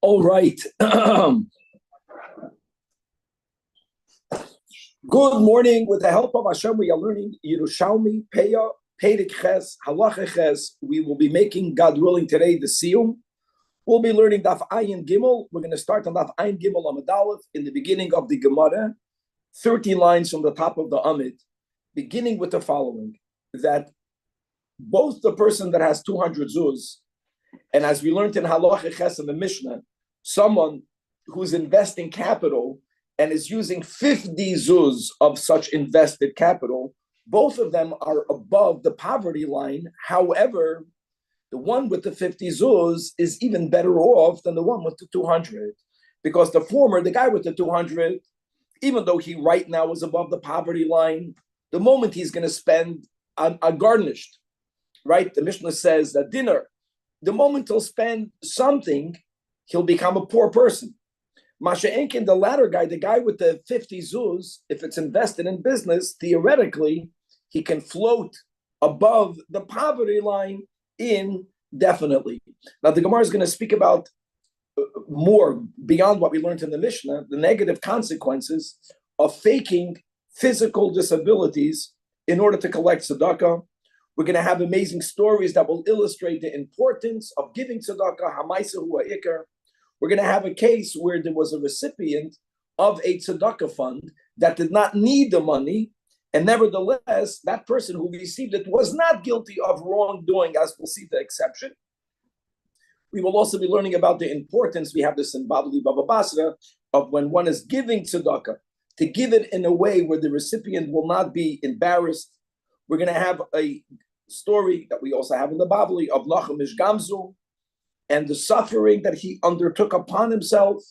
All right. Good morning. With the help of Hashem, we are learning Yerushalmi, Peah, Perek Ches, Halacha Ches. We will be making, God willing, today the Siyum. We'll be learning Daf Ayin Gimel. We're going to start on Daf Ayin Gimel Amud Aleph in the beginning of the Gemara, 30 lines from the top of the Amid, beginning with the following, that both the person that has 200 zuz, and as we learned in Halacha Ches in the Mishnah, someone who's investing capital and is using 50 zuz of such invested capital, both of them are above the poverty line. However, the one with the 50 zuz is even better off than the one with the 200, because the former, the guy with the 200, even though he right now is above the poverty line, the moment he's going to spend a garnished, right? The Mishnah says that dinner, the moment he'll spend something, he'll become a poor person. Masha'enkin, the latter guy, the guy with the 50 zuz, if it's invested in business, theoretically, he can float above the poverty line indefinitely. Now, the Gemara is going to speak about more beyond what we learned in the Mishnah, the negative consequences of faking physical disabilities in order to collect tzedakah. We're going to have amazing stories that will illustrate the importance of giving tzedakah, hamaisa hu ha'ikar. We're going to have a case where there was a recipient of a tzedakah fund that did not need the money, and nevertheless, that person who received it was not guilty of wrongdoing, as we'll see the exception. We will also be learning about the importance, we have this in Babli Baba Basra, of when one is giving tzedakah, to give it in a way where the recipient will not be embarrassed. We're going to have a story that we also have in the Babli of Nachum Ish Gamzu, and the suffering that he undertook upon himself.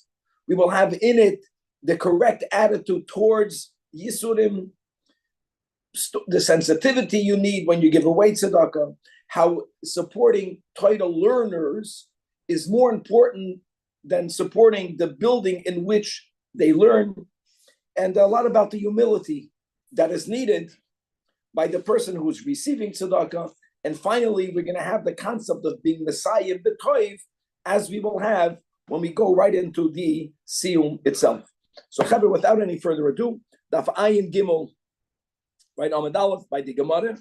We will have in it the correct attitude towards Yisurim, the sensitivity you need when you give away tzedakah, how supporting Torah learners is more important than supporting the building in which they learn, and a lot about the humility that is needed by the person who's receiving tzedakah. And finally, we're going to have the concept of being Messiah B'toiv, as we will have when we go right into the Siyum itself. So, Chaber, without any further ado, Daf Ayin Gimel, right, Amud Aleph by the Gemara.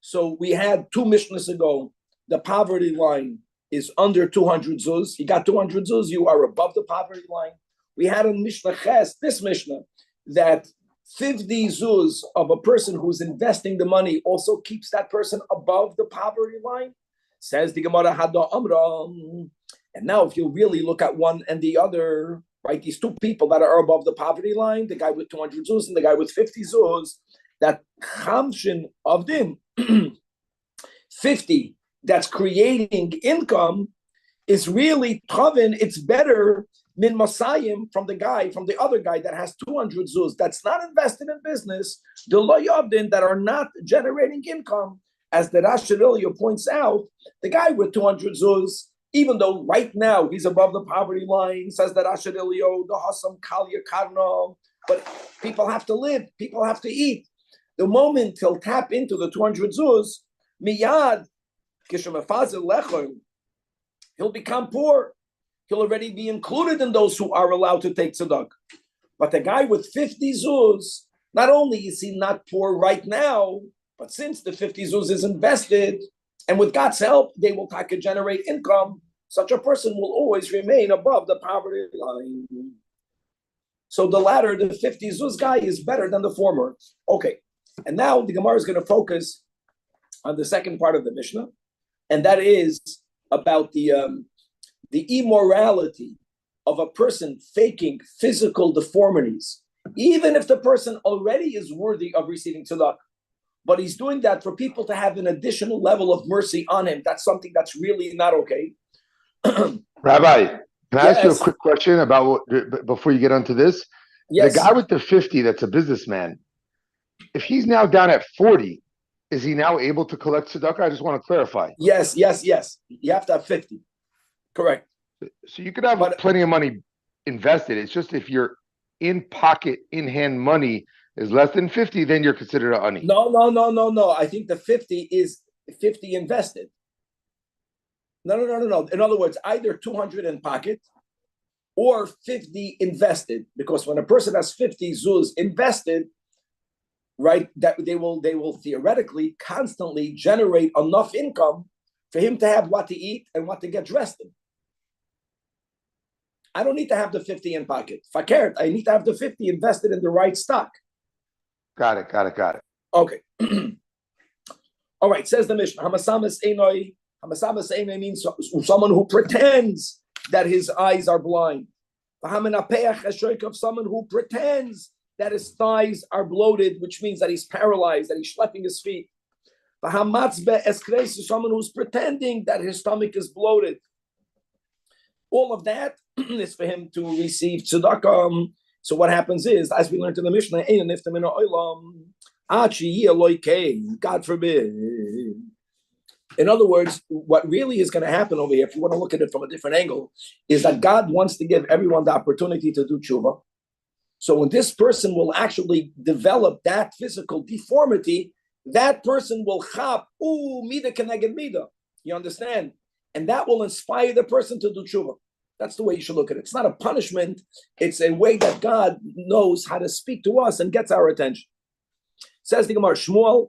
So we had two Mishnahs ago, the poverty line is under 200 zuz. You got 200 zuz, you are above the poverty line. We had in Mishnah Ches, this Mishnah, that 50 zuz of a person who's investing the money also keeps that person above the poverty line. Says the Gemara Hada Amram. And now if you really look at one and the other, right, these two people that are above the poverty line, the guy with 200 zuz and the guy with 50 zuz, that chamshin of them, 50, that's creating income, is really tavin, it's better min masayim from the other guy that has 200 zuz, that's not invested in business, the lo yavdin, that are not generating income. As the Rashi Ilya points out, the guy with 200 zuz, even though right now he's above the poverty line, says the Rashi Ilya, the hasam kalya karno, but people have to live, people have to eat. The moment he'll tap into the 200 zuz, miyad, he'll become poor. He'll already be included in those who are allowed to take tzedakah. But the guy with 50 zuz, not only is he not poor right now, but since the 50 zuz is invested, and with God's help, they will generate income, such a person will always remain above the poverty line. So the latter, the 50 zuz guy, is better than the former. Okay, and now the Gemara is going to focus on the second part of the Mishnah, and that is about the immorality of a person faking physical deformities, even if the person already is worthy of receiving tzedakah, but he's doing that for people to have an additional level of mercy on him. That's something that's really not okay. Rabbi, can I ask you a quick question about before you get onto this? Yes. The guy with the 50 that's a businessman, if he's now down at 40, is he now able to collect tzedakah? I just want to clarify. Yes. You have to have 50. Correct. So you could have plenty of money invested. It's just if your in-pocket, in-hand money is less than 50, then you're considered an ani. No. I think the 50 is 50 invested. No. In other words, either 200 in pocket or 50 invested, because when a person has 50 zuz invested, right, that they will theoretically constantly generate enough income for him to have what to eat and what to get dressed in. I don't need to have the 50 in pocket. Fakert, I need to have the 50 invested in the right stock. Got it. Okay. All right, says the Mishnah, Hamasamas Einoi. Hamasamas Einoi means someone who pretends that his eyes are blind. Of someone who pretends that his thighs are bloated, which means that he's paralyzed, that he's schlepping his feet. Someone who's pretending that his stomach is bloated. All of that is for him to receive tzedakah. So what happens is, as we learned in the Mishnah, God forbid. In other words, what really is going to happen over here, if you want to look at it from a different angle, is that God wants to give everyone the opportunity to do tshuva. So when this person will actually develop that physical deformity, that person will chap, mida keneged mida. You understand? And that will inspire the person to do tshuva. That's the way you should look at it. It's not a punishment. It's a way that God knows how to speak to us and gets our attention. Says the Gemara, Shmuel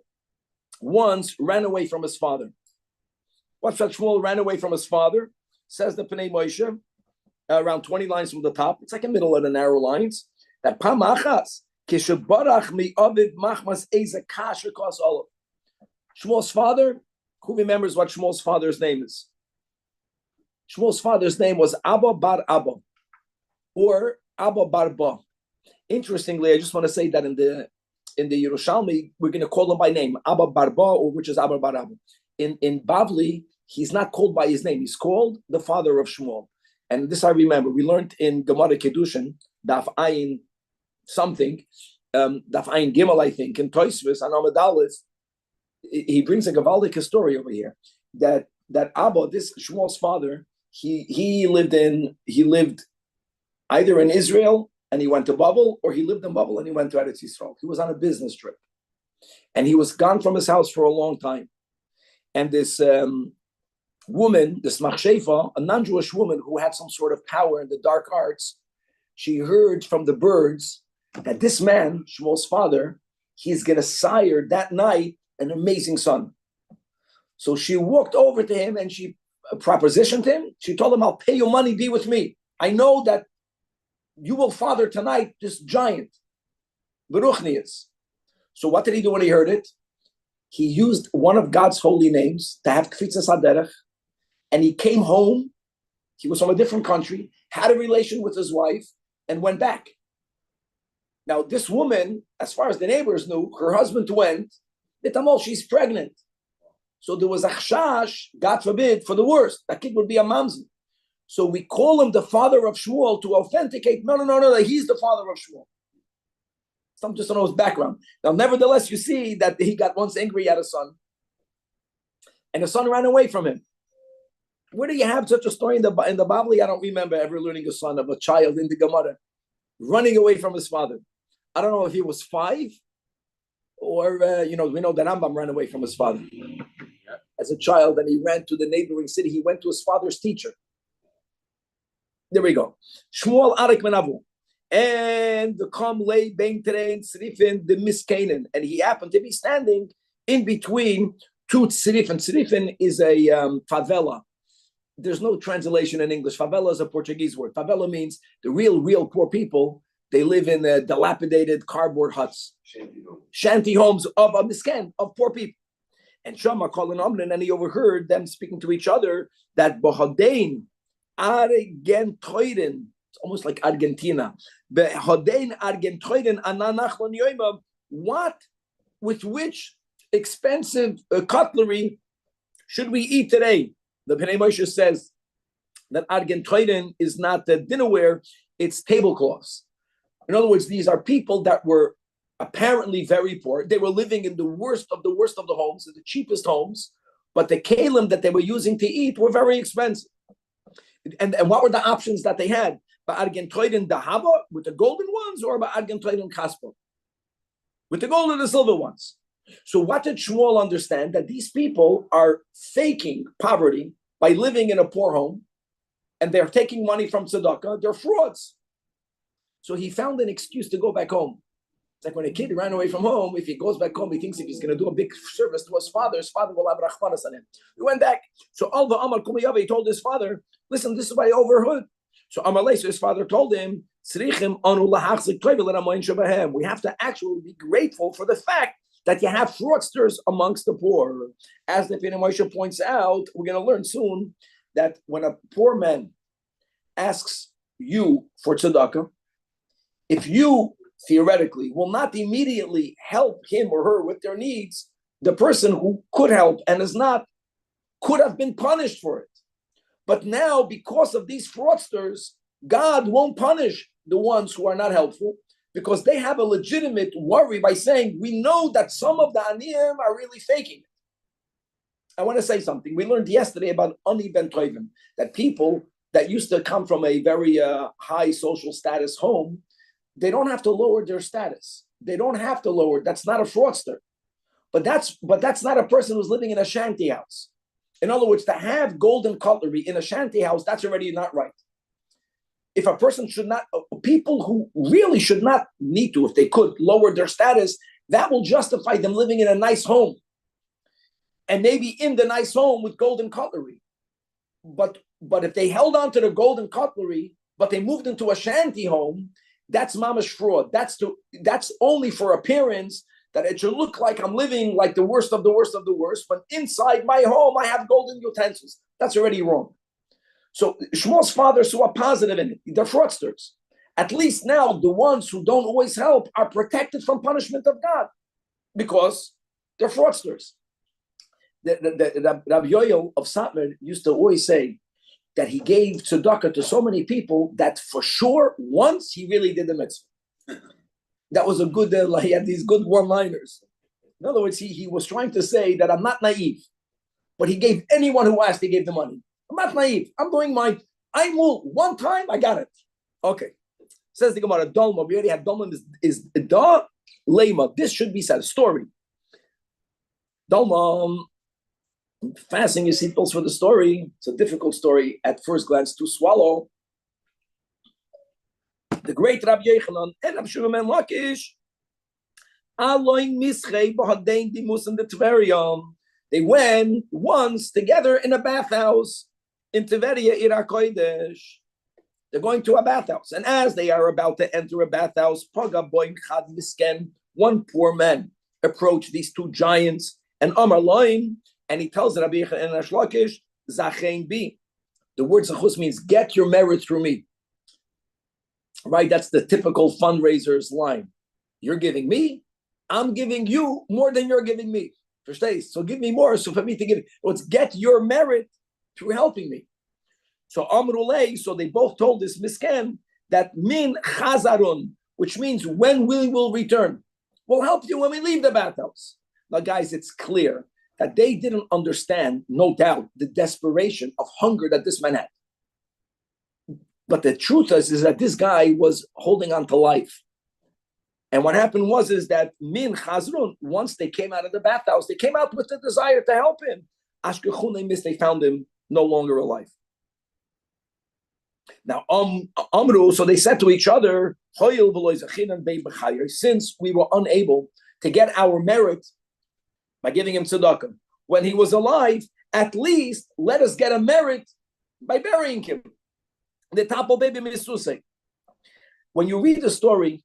once ran away from his father. What's that? Shmuel ran away from his father. Says the Pnei Moshe, around 20 lines from the top. It's like a middle of the narrow lines. That Pamachas, Kishabarach mi Avid Machmas Eza Kasha Kos Olav. Shmuel's father, who remembers what Shmuel's father's name is? Shmuel's father's name was Abba Bar Abba, or Abba Bar Ba. Interestingly, I just want to say that in the Yerushalmi, we're going to call him by name, Abba Bar Ba, or which is Abba Bar Abba. In Bavli, he's not called by his name. He's called the father of Shmuel. And this I remember. We learned in Gemara Kedushin, Daf Ayin something, Daf Ayin Gimel, I think, in Toisvis, and Amud Aleph, he brings a Gavaldic story over here, that Abba, this Shmuel's father, he lived either in Israel and he went to Babel, or he lived in Babel and he went to Eretz Yisrael. He was on a business trip. And he was gone from his house for a long time. And this woman, this Machshefa, a non-Jewish woman who had some sort of power in the dark arts, she heard from the birds that this man, Shmuel's father, he's going to sire that night an amazing son. So she walked over to him and she propositioned him. She told him, I'll pay you money, be with me. I know that you will father tonight this giant, Beruchnius. So what did he do when he heard it? He used one of God's holy names to have Kfitzas Haderech, and he came home. He was from a different country, had a relation with his wife, and went back. Now, this woman, as far as the neighbors knew, her husband went, she's pregnant. So there was a chashash, God forbid, for the worst. That kid would be a mamzer. So we call him the father of Shmuel to authenticate. No, he's the father of Shmuel. Some just don't know his background. Now, nevertheless, you see that he got once angry at a son, and the son ran away from him. Where do you have such a story in the Bavli? I don't remember ever learning a son of a child in the Gemara running away from his father. I don't know if he was 5, or we know that Rambam ran away from his father as a child, and he ran to the neighboring city. He went to his father's teacher. There we go. Shmuel Arik Menavu. And the Kam lay Bein Terein Tzrifin the Miskainen. And he happened to be standing in between two Tzrifin. Tzrifin is a favela. There's no translation in English. Favela is a Portuguese word. Favela means the real poor people. They live in dilapidated cardboard huts. Shanty homes of a miskan, of poor people. And Shama calling Amrin, and he overheard them speaking to each other that Bohadein Argentoiden, it's almost like Argentina. What, with which expensive cutlery should we eat today? The Pnei Moshe says that Argentoiden is not the dinnerware, it's tablecloths. In other words, these are people that were apparently very poor. They were living in the worst of the homes, in the cheapest homes, but the kalim that they were using to eat were very expensive. And what were the options that they had? Ba'argentoiden dahava, with the golden ones, or ba'argentoiden kaspa, with the gold and the silver ones. So what did Shmuel understand? That these people are faking poverty by living in a poor home, and they're taking money from tzedakah, they're frauds. So he found an excuse to go back home. It's like when a kid ran away from home, if he goes back home, he thinks if he's going to do a big service to his father will have rachmanas on him. He went back. So Alva Amar Kumiyava, he told his father, listen, this is what I overheard. So Amalei, so his father told him, we have to actually be grateful for the fact that you have fraudsters amongst the poor. As the Pnei Moshe points out, we're going to learn soon that when a poor man asks you for tzedakah, if you theoretically will not immediately help him or her with their needs, the person who could help and is not could have been punished for it. But now, because of these fraudsters, God won't punish the ones who are not helpful because they have a legitimate worry by saying, we know that some of the aniyim are really faking it. I want to say something. We learned yesterday about Ani Ben Toivim, that people that used to come from a very high social status home, they don't have to lower their status. They don't have to lower. That's not a fraudster. But that's not a person who's living in a shanty house. In other words, to have golden cutlery in a shanty house, that's already not right. If a person should not, people who really should not need to, if they could, lower their status, that will justify them living in a nice home. And maybe in the nice home with golden cutlery. But if they held on to the golden cutlery, but they moved into a shanty home, that's mamash fraud. That's only for appearance, that it should look like I'm living like the worst of the worst of the worst, but inside my home I have golden utensils. That's already wrong. So Shmuel's father saw a positive in it. They're fraudsters. At least now the ones who don't always help are protected from punishment of God because they're fraudsters. The Rabbi Yoel of Satmar used to always say that he gave tzedakah to so many people that for sure once he really did the mitzvah. That was a good, he had these good one-liners. In other words, he was trying to say that I'm not naive, but he gave anyone who asked, he gave the money. I'm not naive. I'm doing mine. I moved one time, I got it. Okay. Says the Gemara, Dolma, we already had Dolma, is da lema. This should be said, story. Dolma, fasten your seatbelts for the story. It's a difficult story at first glance to swallow. The great Rabbi Yochanan and Rabbi Shimon ben Lakish, they went once together in a bathhouse in Tiveria Ir HaKodesh. They're going to a bathhouse, and as they are about to enter a bathhouse, one poor man approached these two giants, and Amar Loim, and he tells Rabbi Yochanan and Reish Lakish, Zachein bi. The word Zachus means get your merit through me. Right, that's the typical fundraiser's line. You're giving me, I'm giving you more than you're giving me. So give me more, so for me to give, let's get your merit through helping me. So Amrulei, so they both told this misken that min chazarun, which means when we will return. We'll help you when we leave the bathhouse. Now, guys, it's clear that they didn't understand, no doubt, the desperation of hunger that this man had. But the truth is that this guy was holding on to life. And what happened was that min chazrun, once they came out of the bathhouse, they came out with the desire to help him. Ashkechun, they found him no longer alive. Now, Amru, so they said to each other, since we were unable to get our merit by giving him tzedakah when he was alive, at least let us get a merit by burying him. The tapo baby misuse. When you read the story,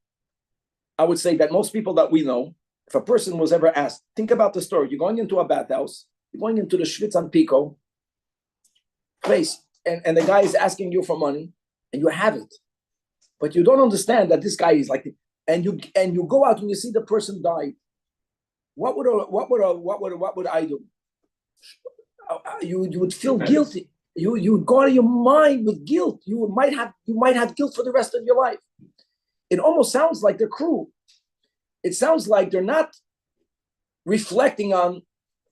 I would say that most people that we know, if a person was ever asked, think about the story. You're going into a bathhouse, you're going into the Schwitz on Pico place, and the guy is asking you for money, and you have it. But you don't understand that this guy is like, and you go out and you see the person died. What would I do? You would feel guilty. You would go out of your mind with guilt. You might have guilt for the rest of your life. It almost sounds like they're cruel. It sounds like they're not reflecting on,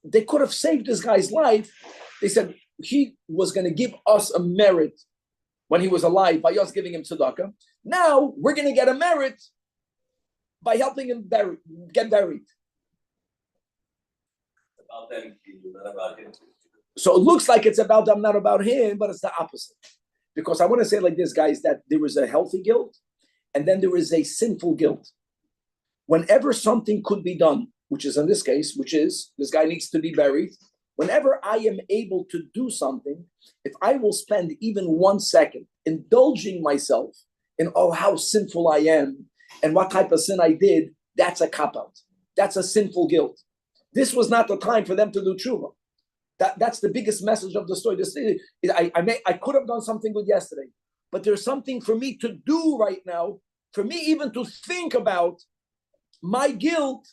they could have saved this guy's life. They said he was going to give us a merit when he was alive by us giving him tzedakah. Now we're going to get a merit by helping him get buried. About them, not about him. So it looks like it's about them, not about him, but it's the opposite. Because I want to say like this, guys, that there is a healthy guilt and then there is a sinful guilt. Whenever something could be done, which is in this case, which is this guy needs to be buried, whenever I am able to do something, if I will spend even 1 second indulging myself in, oh, how sinful I am and what type of sin I did, that's a cop-out. That's a sinful guilt. This was not the time for them to do tshuva. That's the biggest message of the story. I could have done something good yesterday, but there's something for me to do right now, for me even to think about my guilt,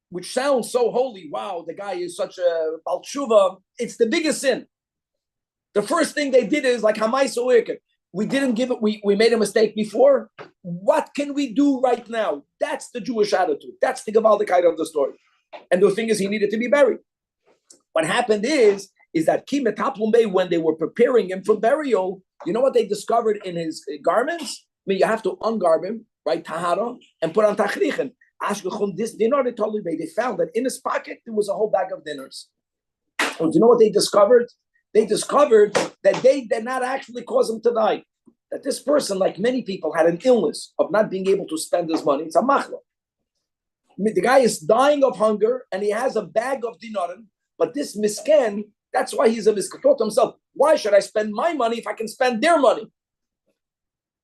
which sounds so holy. Wow, the guy is such a bal tshuva. It's the biggest sin. The first thing they did is like, we didn't give it, we made a mistake before. What can we do right now? That's the Jewish attitude. That's the Gavaldikeit of the story. And the thing is, he needed to be buried. What happened is that when they were preparing him for burial, you know what they discovered in his garments? I mean, you have to ungarb him, right, tahara, and put on tachrichen. This dinar, they found that in his pocket there was a whole bag of dinners. And do you know what they discovered? They discovered that they did not actually cause him to die. That this person, like many people, had an illness of not being able to spend his money. It's a machla. The guy is dying of hunger and he has a bag of dinarim, but this misken, that's why he's a misken. Thought to himself, why should I spend my money if I can spend their money?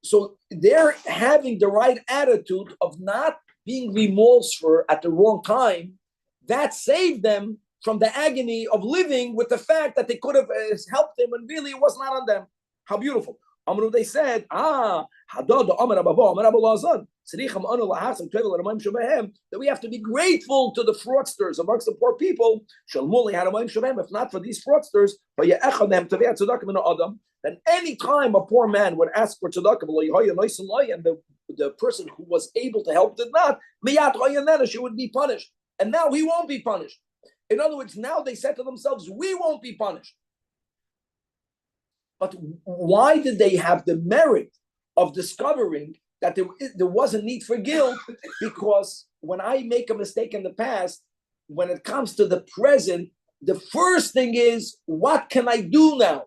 So they're having the right attitude of not being remorseful at the wrong time. That saved them from the agony of living with the fact that they could have helped him and really it was not on them. How beautiful. They said, that we have to be grateful to the fraudsters amongst the poor people. If not for these fraudsters, then any time a poor man would ask for tzedakah, and the person who was able to help did not, she would be punished. And now he won't be punished. In other words, now they said to themselves, we won't be punished. But why did they have the merit of discovering that there was a need for guilt? Because when I make a mistake in the past, when it comes to the present, the first thing is, what can I do now?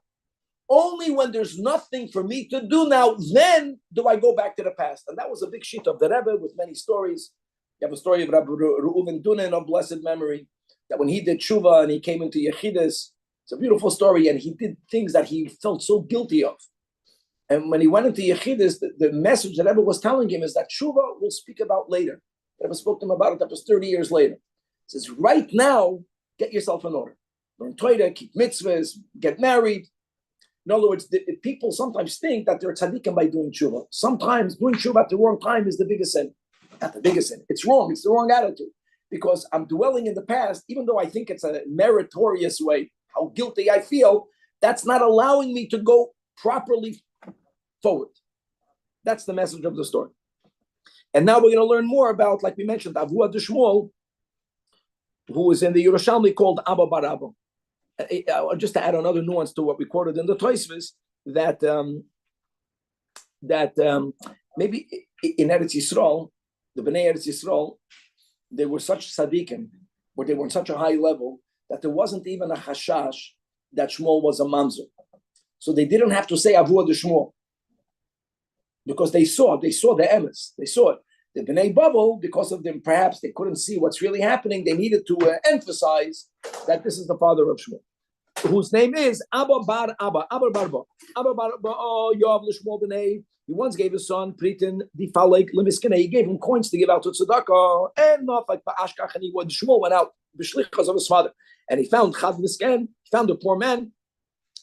Only when there's nothing for me to do now, then do I go back to the past. And that was a big sheet of the Rebbe with many stories. You have a story of Rabbi Reuven Dunen of blessed memory, that when he did tshuva and he came into Yechidus, it's a beautiful story, and he did things that he felt so guilty of. And when he went into Yechidus, the message that Rebbe was telling him is that tshuva we'll speak about later. Rebbe spoke to him about it, that was 30 years later. He says, right now, get yourself in order. Learn Torah, keep mitzvahs, get married. In other words, people sometimes think that they're tzaddikim by doing tshuva. Sometimes doing tshuva at the wrong time is the biggest sin. Not the biggest sin. It's wrong. It's the wrong attitude. Because I'm dwelling in the past, even though I think it's a meritorious way, how guilty I feel, that's not allowing me to go properly forward. That's the message of the story. And now we're going to learn more about, like we mentioned, Avua de Shmuel, who is in the Yerushalmi called Abba Bar Abba. Just to add another nuance to what we quoted in the Tosfos, that maybe in Eretz Yisrael, the Bnei Eretz Yisrael, they were such tzaddikim, or they were on such a high level, that there wasn't even a chashash that Shmuel was a mamzer. So they didn't have to say Avua de Shmuel, because they saw the emes, they saw it. The Bnei Bubble, because of them, perhaps they couldn't see what's really happening. They needed to emphasize that this is the father of Shmuel, whose name is Abba Bar Abba, Abba Barba. Abba Barba, oh, Yoav L'Shmuel B'nei. He once gave his son, Pritin, Difalek, Lemiskene. He gave him coins to give out to tzedakah. And not like Ba'ashkach, and Shmuel went out, B'shlichas of his father. And he found Chad Misken, he found a poor man.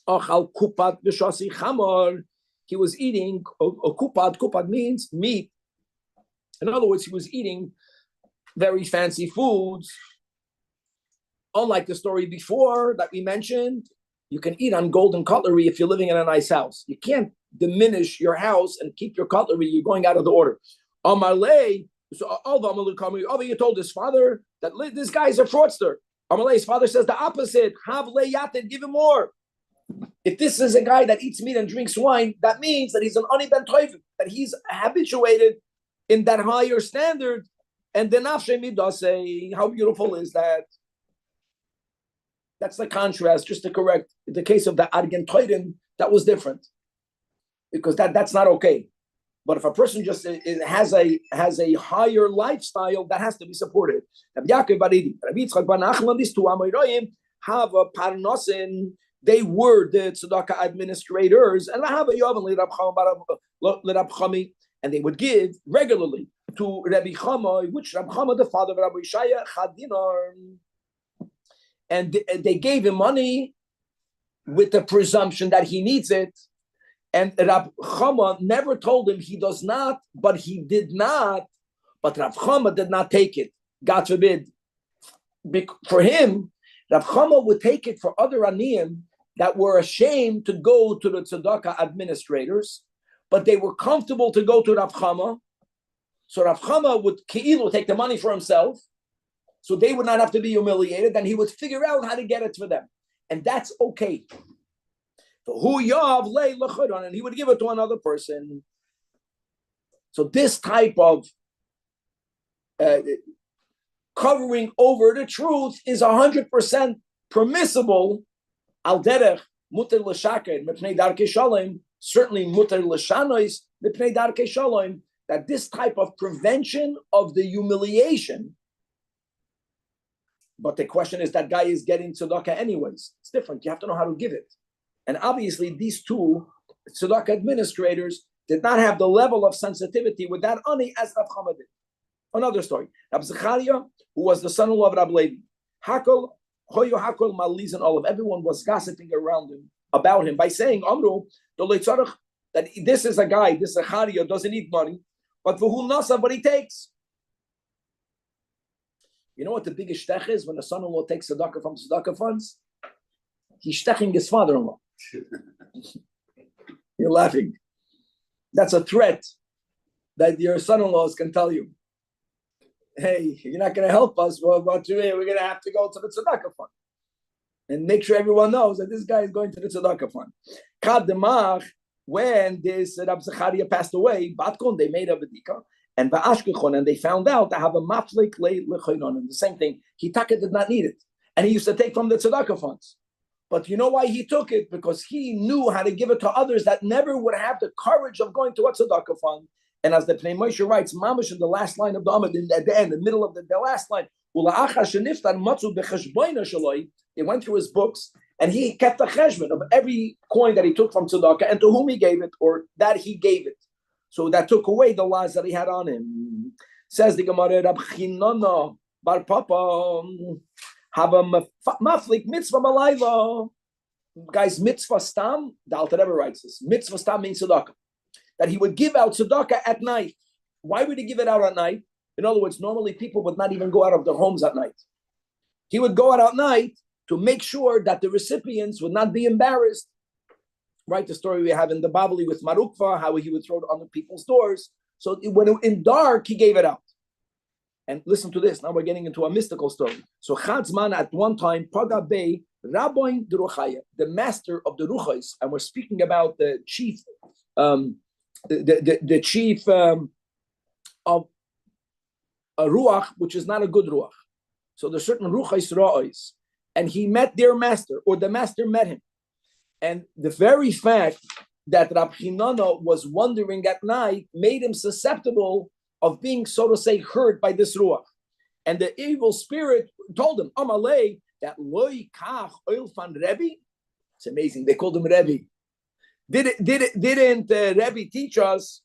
Achal Kupat B'shasi Chamor. He was eating, Kupat means meat. In other words, he was eating very fancy foods. Unlike the story before that we mentioned, you can eat on golden cutlery if you're living in a nice house. You can't diminish your house and keep your cutlery. You're going out of the order. Amalei, so you told his father that this guy's a fraudster. Amalei's father says the opposite. Have leyated, give him more. If this is a guy that eats meat and drinks wine, that means that he's an ani ben toivim, that he's habituated in that higher standard. And the nafshe midasei, how beautiful is that? That's the contrast, just to correct the case of the Argentoiden, that was different. Because that's not okay. But if a person just has a higher lifestyle, that has to be supported. Rabbi Yaakov bar Idi, Rabbi Yitzchak bar Nachman, these two Amoraim have a parnosin. They were the tzedakah administrators, and have a Yovan l'Rab Chami, and they would give regularly to Rabbi Chama, which Rabbi Chama, the father of Rabbi Shaya, Chadinar, and they gave him money with the presumption that he needs it. And Rab Chama never told him he does not, but he did not. But Rab Chama did not take it. God forbid. For him, Rab Chama would take it for other aniyim that were ashamed to go to the tzedakah administrators, but they were comfortable to go to Rab Chama. So Rab Chama would take the money for himself, so they would not have to be humiliated, and he would figure out how to get it for them. And that's okay. And he would give it to another person. So this type of covering over the truth is 100% permissible. Al derech muter l'shaker mipnei darkei shalom, certainly muter l'shanois mipnei darkei shalom. That this type of prevention of the humiliation. But the question is, that guy is getting tzedakah anyways. It's different. You have to know how to give it. And obviously, these two tzedakah administrators did not have the level of sensitivity with that ani as Rav Chama did. Another story. Rab Zacharia, who was the son-in-law of Rab Levi, Hakol, Hoyo Hakol, Maliz, and all of everyone was gossiping around him about him by saying, Amru, that this is a guy, this Zacharia doesn't need money, but for who nasa, but he takes. You know what the biggest shtech is when the son-in-law takes tzedakah from tzedakah funds? He's shteching his father-in-law. You're laughing. That's a threat that your son-in-laws can tell you. Hey, you're not going to help us. Well, we're going to have to go to the tzedakah fund and make sure everyone knows that this guy is going to the tzedakah fund. Kad demach, when this Rab Zacharia passed away, Batkon, they made a bedika, and Ba'ashkechon, and they found out to have a maflik lechonon, and the same thing. Hitaka did not need it, and he used to take from the tzedakah funds. But you know why he took it? Because he knew how to give it to others that never would have the courage of going to a tzedakah fund. And as the Pnei Moshe writes, Mamash in the last line of the Amud, at the end, the middle of the last line, they went through his books, and he kept a cheshbon of every coin that he took from tzedakah and to whom he gave it, or that he gave it. So that took away the lies that he had on him. Says the Gemara, Rab Chinana bar Papa, have a maflik mitzvah malayla. Guys, mitzvah stam, the Alter Rebbe writes this. Mitzvah stam means tzedakah. That he would give out tzedakah at night. Why would he give it out at night? In other words, normally people would not even go out of their homes at night. He would go out at night to make sure that the recipients would not be embarrassed. Right, the story we have in the Babali with Marukva, how he would throw it on the people's doors. So when in dark, he gave it out. And listen to this. Now we're getting into a mystical story. So Chadzman at one time, Pada Bey, Rabbi Deruchaya, the master of the Ruchais, and we're speaking about the chief, the chief of a Ruach, which is not a good Ruach. So there's certain Ruchais Ra'is, and he met their master, or the master met him. And the very fact that Rab Chinana was wandering at night made him susceptible of being, so to say, hurt by this ruach. And the evil spirit told him, Amalei, that loy kach oil fan Rebbe. It's amazing. They called him Rebbe. Didn't Rebbe teach us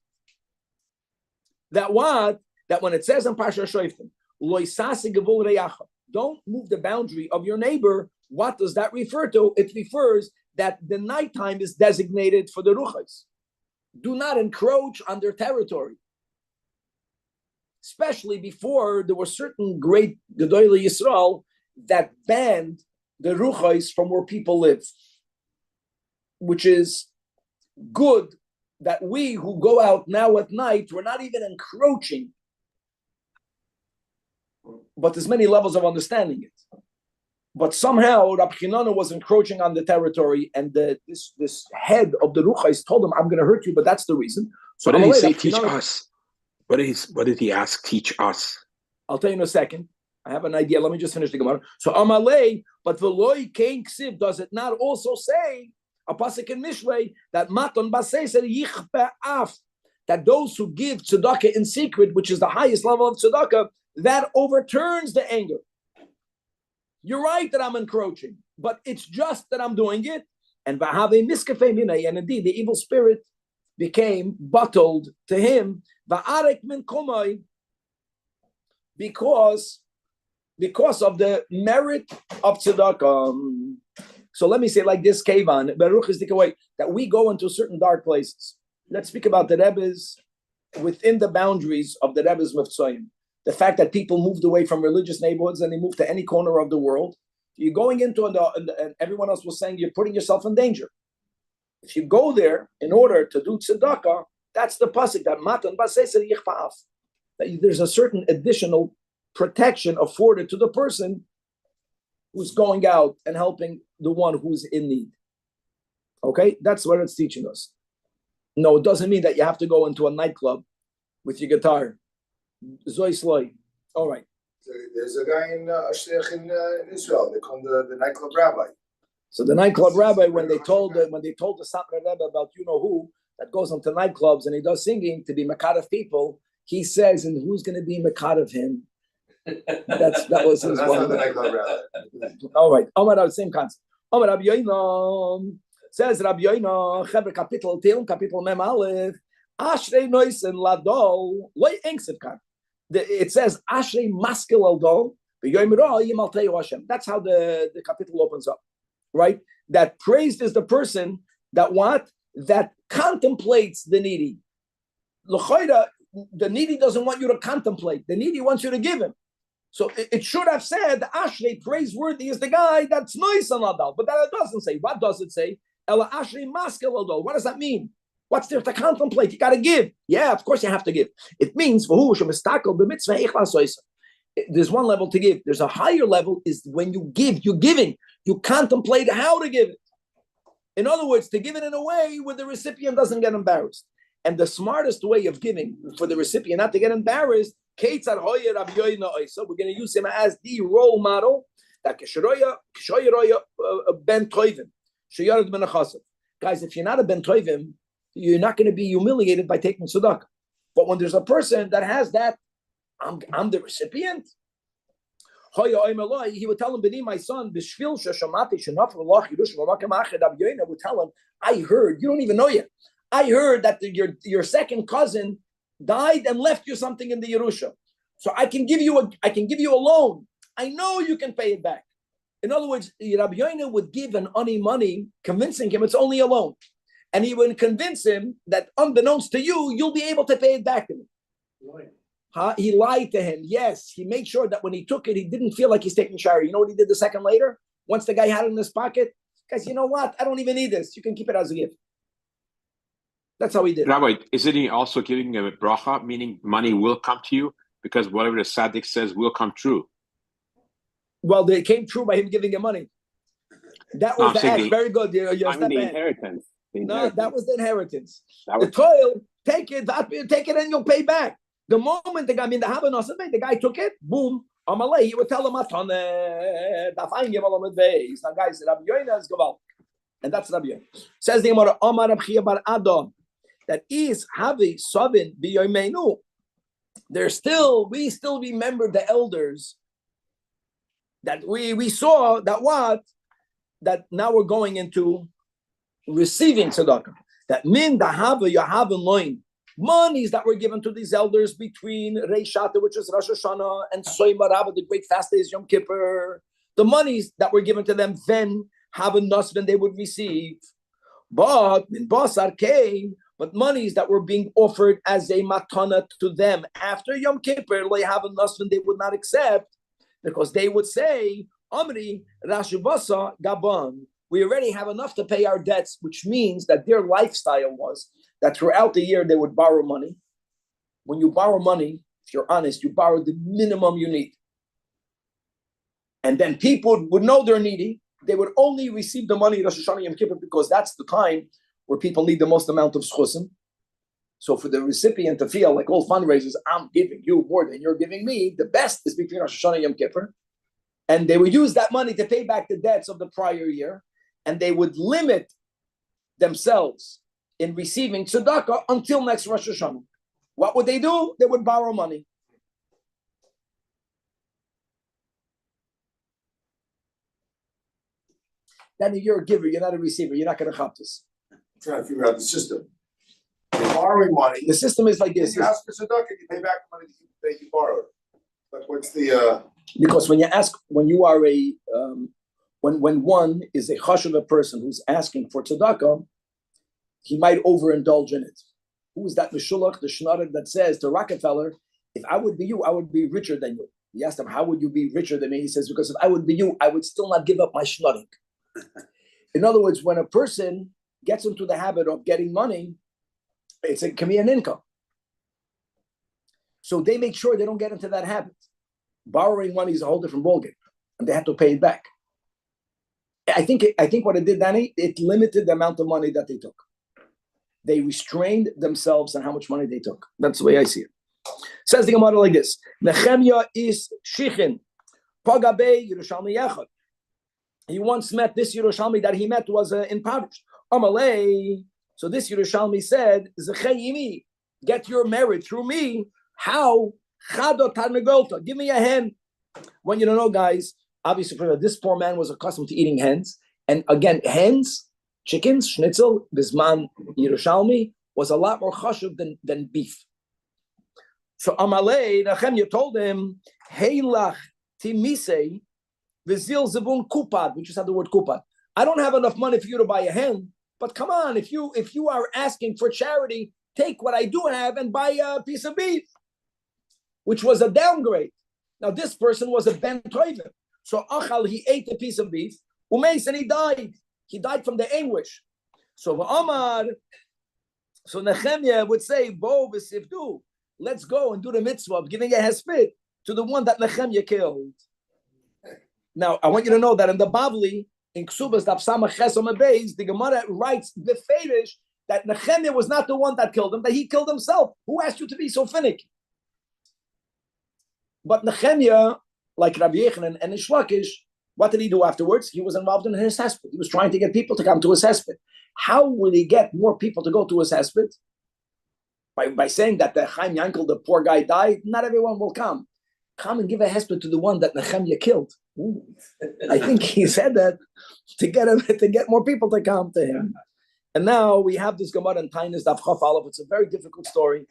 that what? That when it says in Parsha Shoftim, loy sasi gevul reyacha, don't move the boundary of your neighbor. What does that refer to? It refers that the nighttime is designated for the ruchas. Do not encroach on their territory. Especially before there were certain great Gedolei Yisrael that banned the ruchas from where people live. Which is good that we who go out now at night, we're not even encroaching. But there's many levels of understanding it. But somehow Rabbi Chinana was encroaching on the territory, and this head of the Ruchais told him, I'm going to hurt you, but that's the reason. So what did he say, teach us? What did he ask, teach us? I'll tell you in a second. I have an idea. Let me just finish the Gemara. So Amalei, but Veloy Kain Ksiv, does it not also say a pasuk in Mishlei that Maton Basei said Yichpe Af, that those who give tzedakah in secret, which is the highest level of tzedakah, that overturns the anger. You're right that I'm encroaching, but it's just that I'm doing it. And indeed, the evil spirit became bottled to him because of the merit of tzedakah. So let me say like this, Kevan, that we go into certain dark places. Let's speak about the Rebbe's within the boundaries of the Rebbe's Mivtzoyim. The fact that people moved away from religious neighborhoods and they moved to any corner of the world. You're going into, and everyone else was saying, you're putting yourself in danger. If you go there in order to do tzedakah, that's the pasuk that matan basesel yichfa'af. That there's a certain additional protection afforded to the person who's going out and helping the one who's in need. Okay, that's what it's teaching us. No, it doesn't mean that you have to go into a nightclub with your guitar. Zoy Sloy. All right. So there's a guy in Israel. They call him the nightclub rabbi. So the nightclub rabbi, when they told the Satmar Rebbe about you know who that goes into nightclubs and he does singing to be makad of people, he says, and who's going to be makad of him? That was his one. Not the nightclub rabbi. All right. Omar, same concept. Omar Rabbi Yoina says Rabbi Yoina Chever Kapitel Tilm Kapitel Mem Aleph Ashrei Noisen Ladol Loy Engsevkan. It says Ashrei Maskil Aldol B'Yoim Yimaltei Hashem. That's how the capital opens up, right? That praised is the person that what? That contemplates the needy. L'choira, the needy doesn't want you to contemplate. The needy wants you to give him. So it should have said Ashrei praiseworthy is the guy that's nice on Adal, but that it doesn't say. What does it say? Ela Ashrei Maskil Aldol. What does that mean? What's there to contemplate? You got to give. Yeah, of course you have to give. It means there's one level to give. There's a higher level is when you give, you're giving. You contemplate how to give it. In other words, to give it in a way where the recipient doesn't get embarrassed. And the smartest way of giving for the recipient not to get embarrassed, so we're going to use him as the role model. Guys, if you're not a ben toivim, you're not going to be humiliated by taking tzedakah. But when there's a person that has that, I'm the recipient. He would tell him, B'ni, my son, would tell him, I heard, you don't even know yet. I heard that your second cousin died and left you something in the Yerusha. So I can give you a loan. I know you can pay it back. In other words, Rabbi Yoina would give an ani money, convincing him it's only a loan. And he would convince him that unbeknownst to you, you'll be able to pay it back to him. He lied to him. Yes, he made sure that when he took it, he didn't feel like he's taking shari. You know what he did the second later? Once the guy had it in his pocket, guys, you know what? I don't even need this. You can keep it as a gift. That's how he did. Rabbi, isn't he also giving a bracha, meaning money will come to you? Because whatever the tzaddik says will come true. Well, they came true by him giving him money. That was the act. Very good. The inheritance. No, that was the inheritance. The toil, take it and you'll pay back. The moment the guy, the guy took it, boom, Amalei, he would tell him, now guys, Rabbi Yoina is Gaval. And that's Rabbi Yoina. Says the Gemara, Amar Rabbi Chia bar Adam, that is Havi Sovin B'Yomeinu. We still remember the elders that we saw that what? That now we're going into receiving tzedakah. That min dahava yahavin loin. Monies that were given to these elders between Reishata, which is Rosh Hashanah, and Soyma Rabbah, the great fast days, Yom Kippur. The monies that were given to them then have a when they would receive. But min basar came, but monies that were being offered as a matana to them after Yom Kippur, they have a when they would not accept, because they would say, Amri Rashubasa Gaban. We already have enough to pay our debts, which means that their lifestyle was that throughout the year they would borrow money. When you borrow money, if you're honest, you borrow the minimum you need. And then people would know they're needy. They would only receive the money Rosh Hashanah Yom Kippur because that's the time where people need the most amount of schusim. So for the recipient to feel like all fundraisers, I'm giving you more than you're giving me, the best is between Rosh Hashanah and Yom Kippur. And they would use that money to pay back the debts of the prior year, and they would limit themselves in receiving tzedakah until next Rosh Hashanah. What would they do? They would borrow money. Then you're a giver, you're not a receiver, you're not going to chop this. I'm trying to figure out the system. You're borrowing money. The system is like this. You ask for tzedakah, you pay back the money that you borrowed. But what's the... Because when you are a... When one is a chashuv person who's asking for tzedakah, he might overindulge in it. Who is that meshulach, the shnarer that says to Rockefeller, if I would be you, I would be richer than you. He asked him, how would you be richer than me? He says, because if I would be you, I would still not give up my shnaring. In other words, when a person gets into the habit of getting money, it can be an income. So they make sure they don't get into that habit. Borrowing money is a whole different ballgame, and they have to pay it back. I think what it did, Danny, it limited the amount of money that they took. They restrained themselves on how much money they took. That's the way I see it. Says the Gemara like this: Nehemiah is shichin, pagabe Yerushalmi yachad. He once met this Yerushalmi that he met was impoverished. Amalei. So this Yerushalmi said, "Zechayimi, get your merit through me. How? Chado tarnegolta. Give me a hen." When you don't know, guys, obviously, this poor man was accustomed to eating hens, and again, hens, chickens, schnitzel, bisman Yerushalmi was a lot more chashuv than beef. So Amalei, Nehemiah told him, "Heilach timisei." V'zil zevun kupad, we just had the word kupad. I don't have enough money for you to buy a hen, but come on, if you are asking for charity, take what I do have and buy a piece of beef, which was a downgrade. Now this person was a ben toivim, so achal, he ate a piece of beef, umeis, and he died. He died from the anguish. So Omar, so Nehemiah would say, Bo v'sivdu, let's go and do the mitzvah of giving a hespit to the one that Nehemiah killed. Now, I want you to know that in the Bavli, in Ksubas, Daf Samach Chesom Beis, the Gemara writes the Fedish that Nehemiah was not the one that killed him, that he killed himself. Who asked you to be so finicky? But Nehemiah, like Rabbi Yechanan and Ish Lakish, what did he do afterwards? He was involved in his hesped. He was trying to get people to come to his hesped. How will he get more people to go to his hesped? By saying that the Chaim Yankel, the poor guy, died, not everyone will come. Come and give a hesped to the one that Nehemiah killed. Ooh. I think he said that to get more people to come to him. And now we have this Gemara in Tainis Daf Chaf Aleph. It's a very difficult story.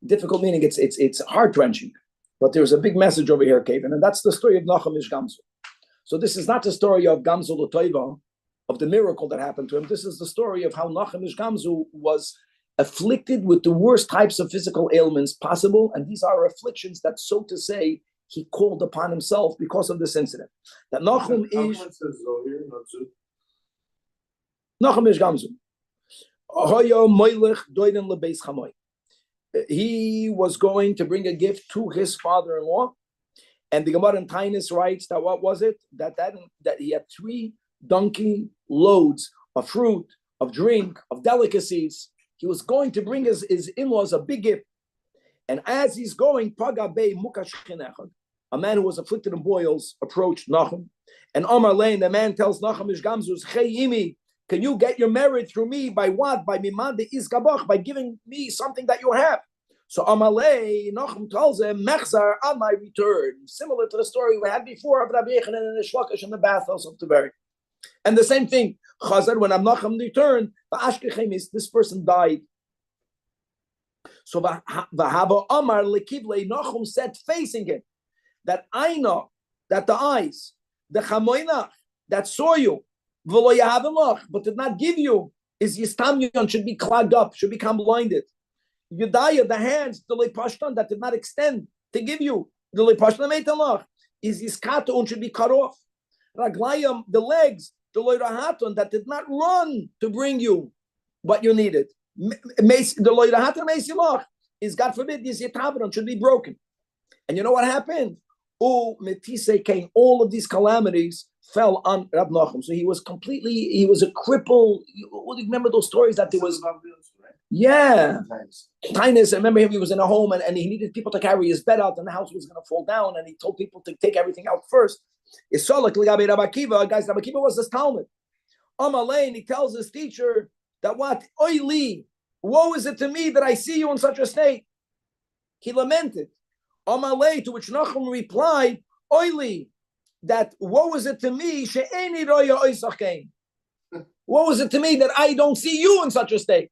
Difficult meaning it's heart-wrenching. But there's a big message over here, Kevin, and that's the story of Nachum Ish Gamzu. So this is not the story of Gamzu L'Toiva, of the miracle that happened to him. This is the story of how Nachum Ish Gamzu was afflicted with the worst types of physical ailments possible, and these are afflictions that, so to say, he called upon himself because of this incident. That Nachum Ish Gamzu. He was going to bring a gift to his father-in-law, and the Gemara in Tainis writes that what was it? That he had 3 donkey loads of fruit, of drink, of delicacies. He was going to bring his in-laws a big gift. And as he's going, a man who was afflicted in boils approached Nachum. And Omar Lane, the man tells Nachum Ish Gamzu, can you get your merit through me by what? By mimande izgabach, by giving me something that you have. So Amalei, Nachum tells him, Mechzar, on my return. Similar to the story we had before of Rabbi Yechanan and Ish Lakish in the bathhouse of Tiberi. And the same thing, Chazar, when Nachum returned, this person died. So Vahaba Amar Lekivle, Nachum said facing him, that I know, that the eyes, the chamoinach, that saw you, but did not give you, is Yistamyon, should be clogged up, should become blinded. Yudaya, the hands, the lepashtan, that did not extend to give you, the lepashtan meitalach, is Yiskatun, should be cut off. Raglayam, the legs, the loirahaton, that did not run to bring you what you needed. The loirahaton meisilach is, God forbid, Yisyatavron, should be broken. And you know what happened? Metise came, all of these calamities fell on Rab Nachum. So he was a cripple. You remember those stories that there was Yeah. Kindness. I remember him, he was in a home and he needed people to carry his bed out and the house was going to fall down and he told people to take everything out first. Guys, Rabbi Akiva was his Talmud. And he tells his teacher that what? Oili, woe is it to me that I see you in such a state. He lamented. Amalei, to which Nachum replied, Oili, that woe is it to me, she'eni roya oisachein. Woe is it to me that I don't see you in such a state.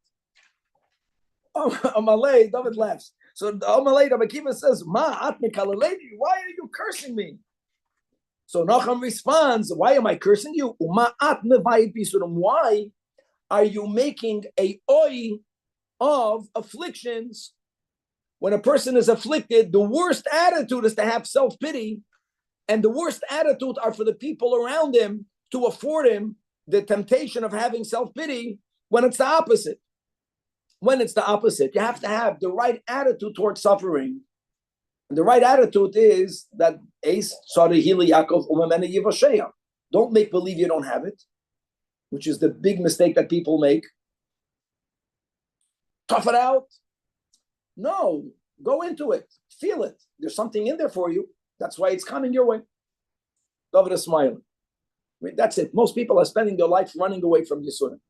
Amalei, David laughs. So Amalei, Rabbi Akiva says, Ma at mikalaledi, why are you cursing me? So Nachum responds, why am I cursing you? Uma at mevayit bisurim. Why are you making a oi of afflictions? When a person is afflicted, the worst attitude is to have self-pity, and the worst attitude are for the people around him to afford him the temptation of having self-pity when it's the opposite. When it's the opposite, you have to have the right attitude towards suffering. And the right attitude is that don't make believe you don't have it, which is the big mistake that people make. Tough it out. No, go into it. Feel it. There's something in there for you. That's why it's coming your way. David is smiling. That's it. Most people are spending their life running away from Yisurim.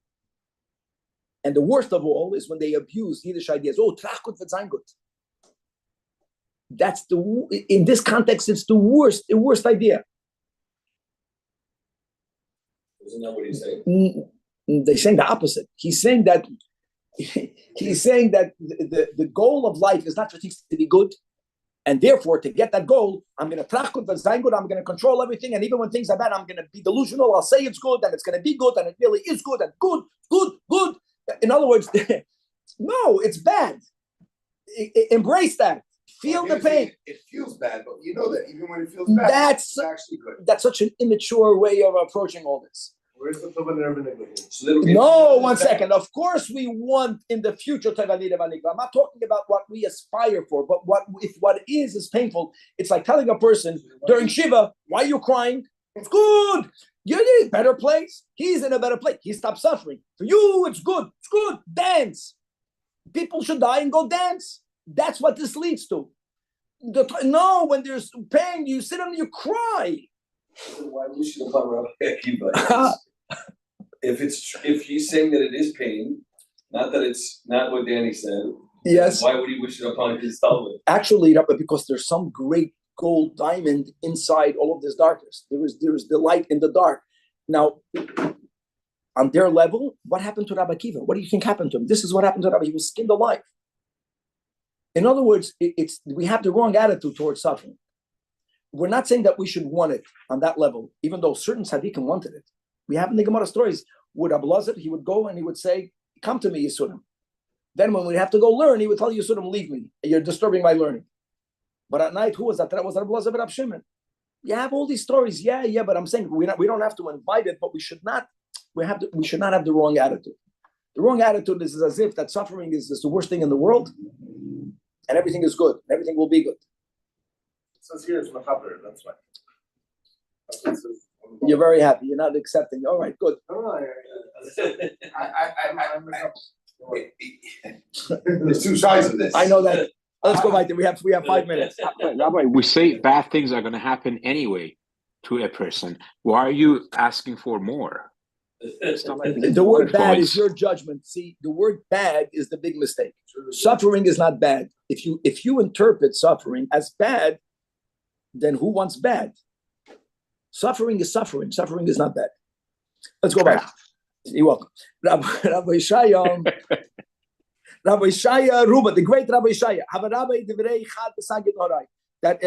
And the worst of all is when they abuse Yiddish ideas. Oh, trachut v'zayngut. That's in this context, it's the worst idea. Isn't that what he's saying? They're saying the opposite. He's saying that the goal of life is not for things to be good, and therefore to get that goal, I'm going to trachut v'zayngut. I'm going to control everything, and even when things are bad, I'm going to be delusional. I'll say it's good, and it's going to be good, and it really is good, and good. In other words, no, it's bad. Embrace that. Feel the pain. It feels bad, but you know that even when it feels bad, it's actually good. That's such an immature way of approaching all this. Where's the Tova No, one second. Of course, we want in the future Tova Nida V'Nikra. I'm not talking about what we aspire for, but if what is painful. It's like telling a person during Shiva, "Why are you crying? It's good. You're in a better place. He's in a better place. He stopped suffering. For you, it's good. It's good. Dance. People should die and go dance. That's what this leads to. No, when there's pain, you sit and you cry. Why we should have Rabbi Akiva? If he's saying that it is pain, not that it's not what Danny said. Yes. Why would he wish it upon his Talmud? Actually, because there's some great gold diamond inside all of this darkness. There is the light in the dark. Now, on their level, what happened to Rabbi Akiva? What do you think happened to him? This is what happened to Rabbi. He was skinned alive. In other words, we have the wrong attitude towards suffering. We're not saying that we should want it on that level, even though certain tzaddikim wanted it. We have in the Gemara stories with Rabbi Lazar, he would go and he would say, "Come to me, Yisurim." Then when we have to go learn, he would tell Yisurim, "Leave me. You're disturbing my learning." But at night, who was that? That was Rabbi Lazar Rabbi Shimon. You have all these stories, yeah. But I'm saying we don't have to invite it, but we should not. We should not have the wrong attitude. The wrong attitude is as if that suffering is the worst thing in the world, and everything is good. Everything will be good. It says here it's machaber. That's why. You're very happy. You're not accepting. All right, good. There's two sides of this. I know that. Let's go right there. We have 5 minutes. Rabbi, we say bad things are going to happen anyway to a person. Why are you asking for more? The word bad is your judgment. See, the word bad is the big mistake. Suffering is not bad. If you interpret suffering as bad, then who wants bad? Suffering is suffering. Suffering is not bad. Let's go back. You're welcome. Rabbi Shaya Ruba, the great Rabbi Shaya. That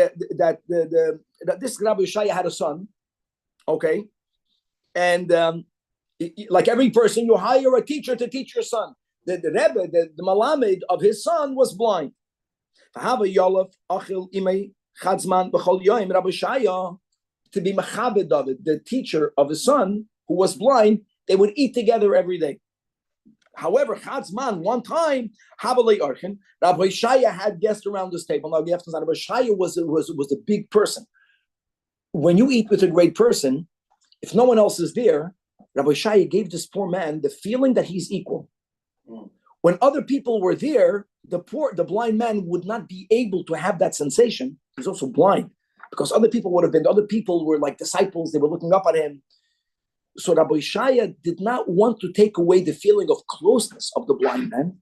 this Rabbi Shaya had a son. Okay. And like every person, you hire a teacher to teach your son. The Rebbe, the Malamed of his son was blind. Rabbi Shaya, to be Machabed of it, the teacher of his son who was blind, they would eat together every day. However, Chatzman, one time, Rabbi Shaya had guests around this table. Now, Rabbi Shaya was a big person. When you eat with a great person, if no one else is there, Rabbi Shaya gave this poor man the feeling that he's equal. When other people were there, the blind man would not be able to have that sensation. He's also blind because other people were like disciples. They were looking up at him. So Rabbi Shaya did not want to take away the feeling of closeness of the blind man,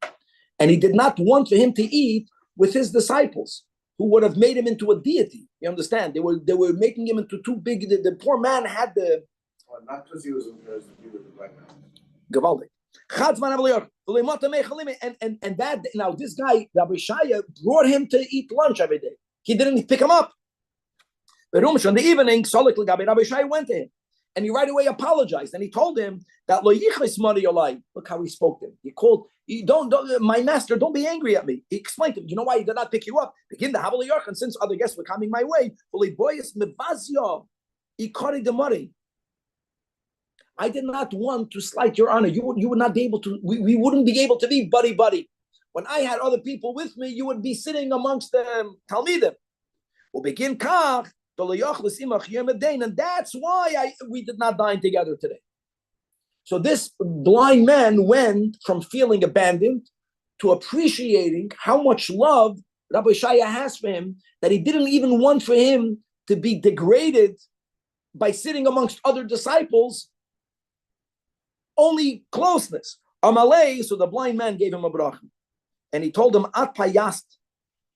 and he did not want for him to eat with his disciples, who would have made him into a deity. You understand? They were making him into too big. The poor man had the. Well, not because he was embarrassed to be with the black man. Gavaldik. And that now this guy Rabbi Shaya brought him to eat lunch every day. He didn't pick him up. But in the evening, Rabbi Shaya went to him. And he right away apologized, and he told him that lo yichlis money yolai. Look how he spoke to him. He called, don't, my master, don't be angry at me. He explained to him, you know why he did not pick you up? Begin the havel york, and since other guests were coming my way, I did not want to slight your honor. You would not be able to. We wouldn't be able to be buddy. When I had other people with me, you would be sitting amongst the Talmidim. We'll begin kach. And that's why we did not dine together today. So this blind man went from feeling abandoned to appreciating how much love Rabbi Shaya has for him, that he didn't even want for him to be degraded by sitting amongst other disciples, only closeness. Amalei, so the blind man gave him a bracha. And he told him, At payast,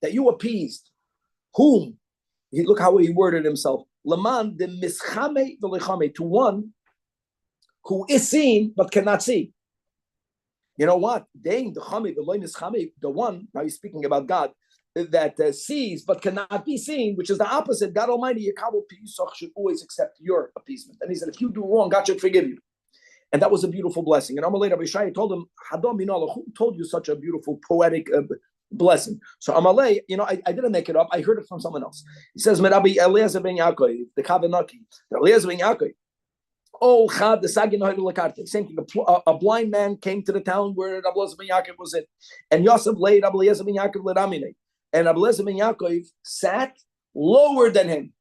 that you appeased. Whom? Look how he worded himself. Laman de mischame v'lechame, to one who is seen but cannot see. You know what? The one, now he's speaking about God, that sees but cannot be seen, which is the opposite. God Almighty, should always accept your appeasement. And he said, if you do wrong, God should forgive you. And that was a beautiful blessing. And Amalei Rabbi Shai told him, who told you such a beautiful poetic blessing? So Amalei, I didn't make it up. I heard it from someone else. He says, Rabbi Eliezer ben Yaakov, the Kavanaki, Eliezer ben Yaakov. Oh, Chad, the Sagin Lakarte. Same thing. A blind man came to the town where Rabbi Eliezer ben Yaakov was in. And Yosef laid Rabbi Eliezer ben Yaakov Ledamine. And Rabbi Eliezer ben Yaakov sat lower than him.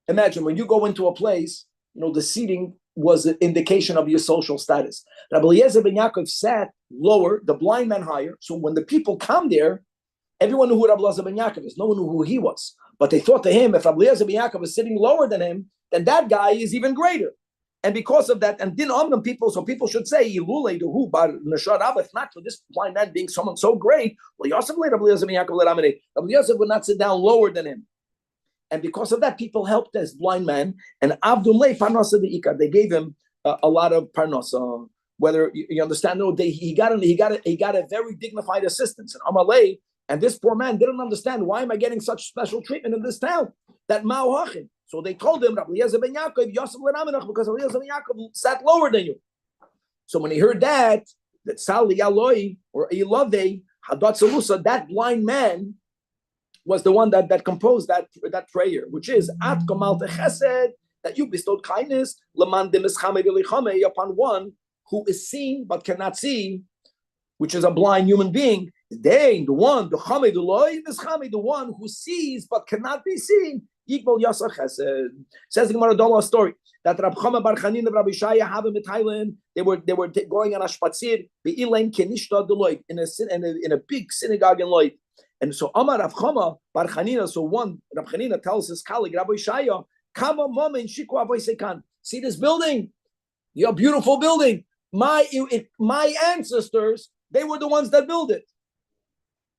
Imagine when you go into a place, the seating was an indication of your social status. Rabbi Eliezer ben Yaakov sat lower, the blind man higher. So when the people come there, everyone knew who Rabbi Eliezer ben Yaakov is. No one knew who he was. But they thought to him, if Rabbi Eliezer ben Yaakov is sitting lower than him, then that guy is even greater. And because of that, and din omnum people, so people should say, if not for this blind man being someone so great, Rabbi Eliezer would not sit down lower than him. And because of that, people helped this blind man. And Avdulay Parnasa the Ikar, they gave him a lot of Parnasa. Whether you understand, he got a very dignified assistance. And Amalei, and this poor man didn't understand, why am I getting such special treatment in this town? That Ma'ohachin. So they told him, Rabbi Eliezer ben Yaakov, Yosef L'Raminach, because Rabbi Eliezer ben Yaakov sat lower than you. So when he heard that Sali Yaloi or Ilave Hadat Salusa, that blind man was the one that composed that prayer, which is At Kamal Chesed, that you bestowed kindness, Laman de Mischame v'lichame, upon one who is seen but cannot see, which is a blind human being. The one who sees but cannot be seen. Equal Yasar Chesed. Says the Gemara, don't know a story that Rab Chama Bar Chanin and Rabbi Shaya have him in Thailand. They were going on a spatzir be'ilain kenishta deloit in a big synagogue in Lloyd. And so Amar Rav Chama Bar Chanina, so one Rab Chanina tells his colleague Rabbi Shaya, Kama mama in Shiku Avoisekan. See this building? Your beautiful building. My ancestors, they were the ones that built it.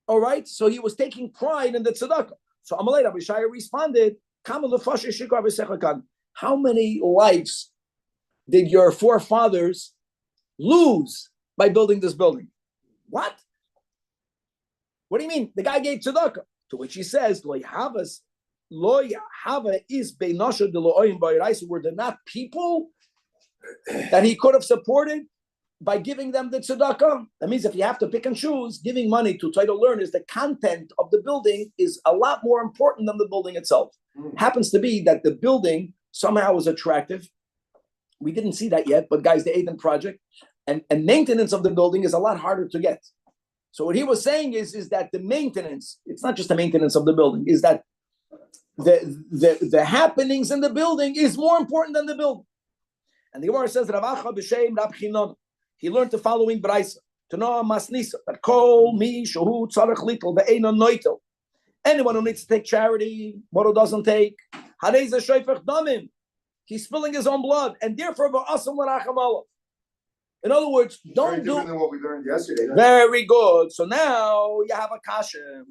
All right, so he was taking pride in the tzedakah. So Amalei Rabbi Shaya responded, how many lives did your forefathers lose by building this building? What? What do you mean? The guy gave tzedakah. To which he says, were there not people that he could have supported by giving them the tzedakah? That means if you have to pick and choose, giving money to try to learn is the content of the building is a lot more important than the building itself. Happens to be that the building somehow was attractive. We didn't see that yet, but guys, the Aiden project and maintenance of the building is a lot harder to get. So what he was saying is that the maintenance, it's not just the maintenance of the building, is that the happenings in the building is more important than the building. And the Gemara says, he learned the following brayso. to know masnisa that kol mi shehu tzarich litol ve'eino noitel. Anyone who needs to take charity, what who doesn't take, harei ze shoifech damim. He's spilling his own blood, and therefore v'asam l'racham alav. In other words, don't do than what we learned yesterday. Very good. So now you have a kasha,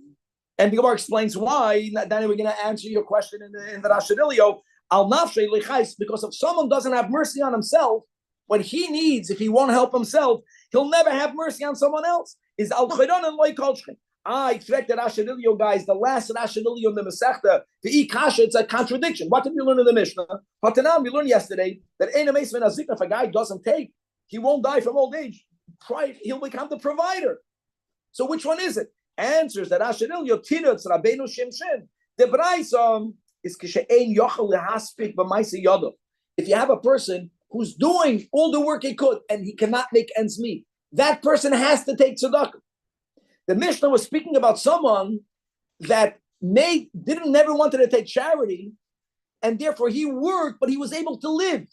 and the Gemara explains why. Then we're going to answer your question in the Rashidilio. Al nafshe lichais, because if someone doesn't have mercy on himself, what he needs, if he won't help himself, he'll never have mercy on someone else. Is al chayron and loy kolshchen. I expect the Rashidilio guys, the last Rashidilio in the Masechta, the kasha, it's a contradiction. What did we learn in the Mishnah? Hatanam, we learned yesterday that if a guy doesn't take, he won't die from old age. He'll become the provider. So which one is it? Answers that Ashadil Yotirutz Rabbeinu Shimshin. The Braisa is Kishein Yochel Lehaspik B'Maisa Yodo. If you have a person who's doing all the work he could and he cannot make ends meet, that person has to take tzedakah. The Mishnah was speaking about someone that never wanted to take charity, and therefore he worked, but he was able to live.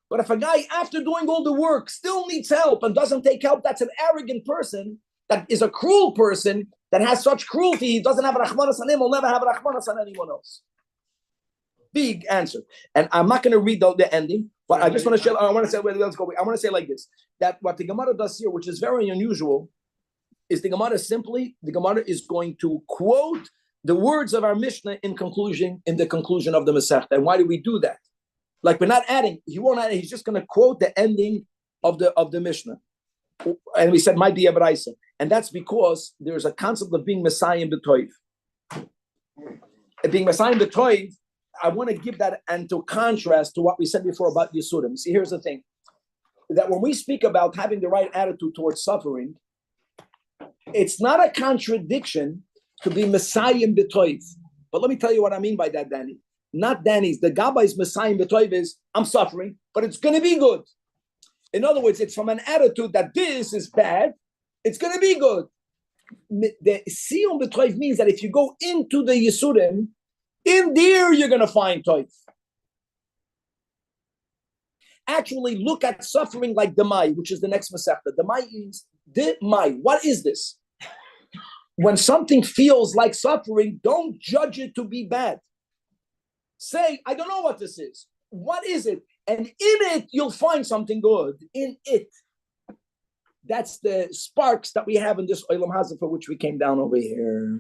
But if a guy, after doing all the work, still needs help and doesn't take help, that's an arrogant person, that is a cruel person, that has such cruelty, he doesn't have a rachmanas on him, will never have a rachmanas on anyone else. Big answer. And I'm not going to read the ending, but I just want to share, I want to say, let's go. I want to say like this, that what the Gemara does here, which is very unusual, is the Gemara is going to quote the words of our Mishnah in the conclusion of the Masechta. And why do we do that? Like we're not adding, he won't add, he's just going to quote the ending of the Mishnah. And we said, might be a Braisa. And that's because there's a concept of being Messiah in B'toiv. Being Messiah in B'toiv, I want to give that and to contrast to what we said before about Yisurim. See, here's the thing. That when we speak about having the right attitude towards suffering, it's not a contradiction to be Messiah in B'toiv. But let me tell you what I mean by that, Danny. Not Danny's. The Gabai's Messiah in B'toiv is, I'm suffering, but it's going to be good. In other words, it's from an attitude that this is bad, it's going to be good. The Siyum B'toiv means that if you go into the Yisurim, in there you're going to find Toiv. Actually, look at suffering like Demai, which is the next Masechta. Demai is Demai. What is this? When something feels like suffering, don't judge it to be bad. Say, I don't know what this is. What is it? And in it, you'll find something good. In it. That's the sparks that we have in this Olam Hazeh for which we came down over here.